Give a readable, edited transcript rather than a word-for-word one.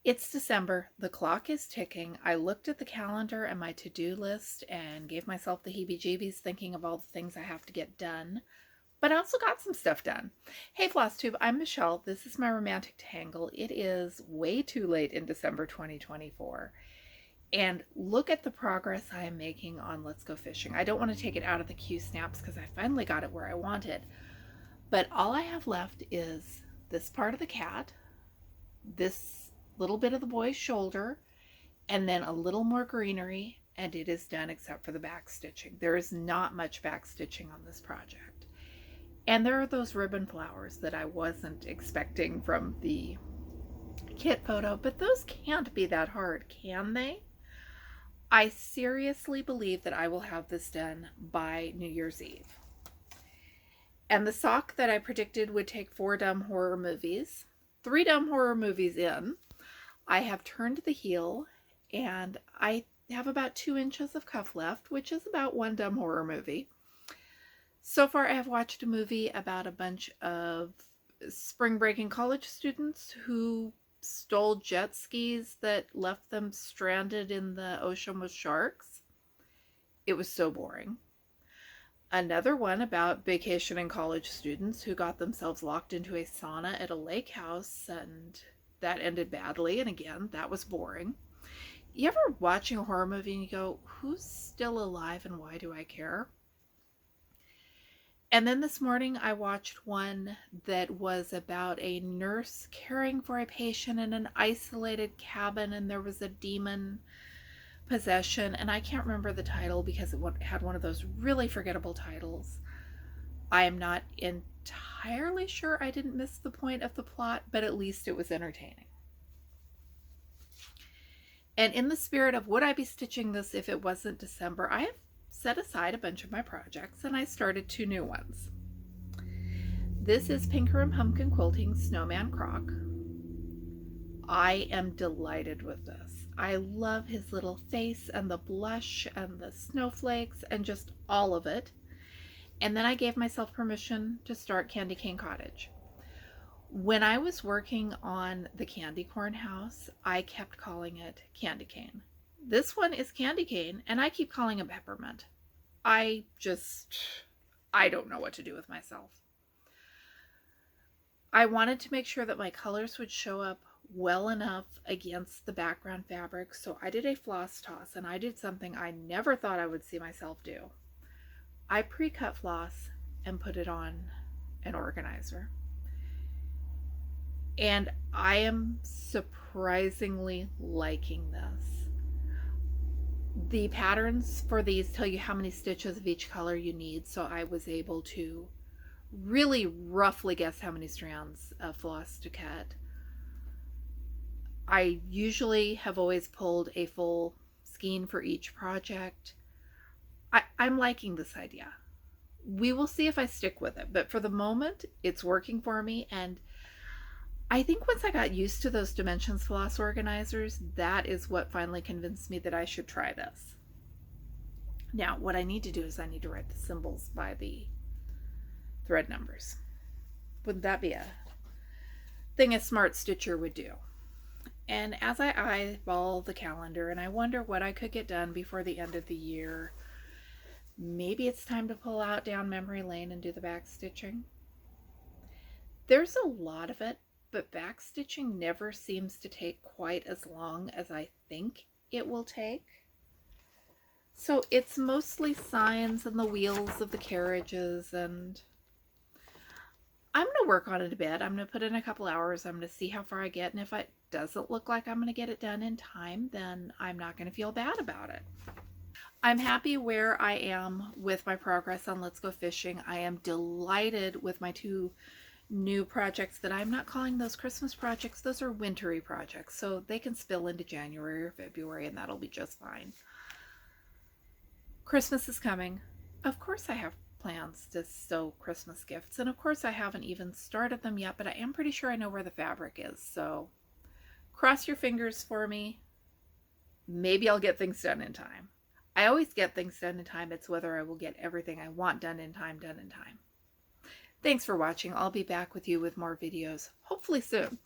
It's December. The clock is ticking. I looked at the calendar and my to-do list and gave myself the heebie-jeebies thinking of all the things I have to get done. But I also got some stuff done. Hey Flosstube, I'm Michelle. This is my romantic tangle. It is way too late in December 2024. And look at the progress I am making on Let's Go Fishing. I don't want to take it out of the Q snaps because I finally got it where I want it. But all I have left is this part of the cat, this little bit of the boy's shoulder, and then a little more greenery, and it is done except for the back stitching. There is not much back stitching on this project. And there are those ribbon flowers that I wasn't expecting from the kit photo, but those can't be that hard, can they? I seriously believe that I will have this done by New Year's Eve. And the sock that I predicted would take 4 dumb horror movies, 3 dumb horror movies in, I have turned the heel and I have about 2 inches of cuff left, which is about 1 dumb horror movie. So far I have watched a movie about a bunch of spring breaking college students who stole jet skis that left them stranded in the ocean with sharks. It was so boring. Another one about vacationing college students who got themselves locked into a sauna at a lake house, and that ended badly, and again, that was boring. You ever watching a horror movie and you go, who's still alive and why do I care? And then this morning I watched one that was about a nurse caring for a patient in an isolated cabin, and there was a demon possession, and I can't remember the title because it had one of those really forgettable titles. I am not entirely sure I didn't miss the point of the plot, but at least it was entertaining. And in the spirit of would I be stitching this if it wasn't December, I have set aside a bunch of my projects and I started 2 new ones. This is Pinker & Pumpkin Quilting Snowman Croc. I am delighted with this. I love his little face and the blush and the snowflakes and just all of it. And then I gave myself permission to start Candy Cane Cottage. When I was working on the candy corn house, I kept calling it Candy Cane. This one is Candy Cane, and I keep calling it Peppermint. I don't know what to do with myself. I wanted to make sure that my colors would show up well enough against the background fabric, so I did a floss toss, and I did something I never thought I would see myself do. I pre-cut floss and put it on an organizer. And I am surprisingly liking this. The patterns for these tell you how many stitches of each color you need, so I was able to really roughly guess how many strands of floss to cut. I usually have always pulled a full skein for each project. I'm liking this idea. We will see if I stick with it, but for the moment, it's working for me, and I think once I got used to those dimensions floss organizers, that is what finally convinced me that I should try this. Now, what I need to do is I need to write the symbols by the thread numbers. Wouldn't that be a thing a smart stitcher would do? And as I eyeball the calendar and I wonder what I could get done before the end of the year, maybe it's time to pull out down memory lane and do the back stitching. There's a lot of it, but back stitching never seems to take quite as long as I think it will take. So it's mostly signs and the wheels of the carriages, and I'm going to work on it a bit. I'm going to put in a couple hours. I'm going to see how far I get, and if it doesn't look like I'm going to get it done in time, then I'm not going to feel bad about it. I'm happy where I am with my progress on Let's Go Fishing. I am delighted with my 2 new projects that I'm not calling those Christmas projects. Those are wintry projects, so they can spill into January or February, and that'll be just fine. Christmas is coming. Of course I have plans to sew Christmas gifts, and of course I haven't even started them yet, but I am pretty sure I know where the fabric is, so cross your fingers for me. Maybe I'll get things done in time. I always get things done in time. It's whether I will get everything I want done in time, done in time. Thanks for watching. I'll be back with you with more videos, hopefully soon.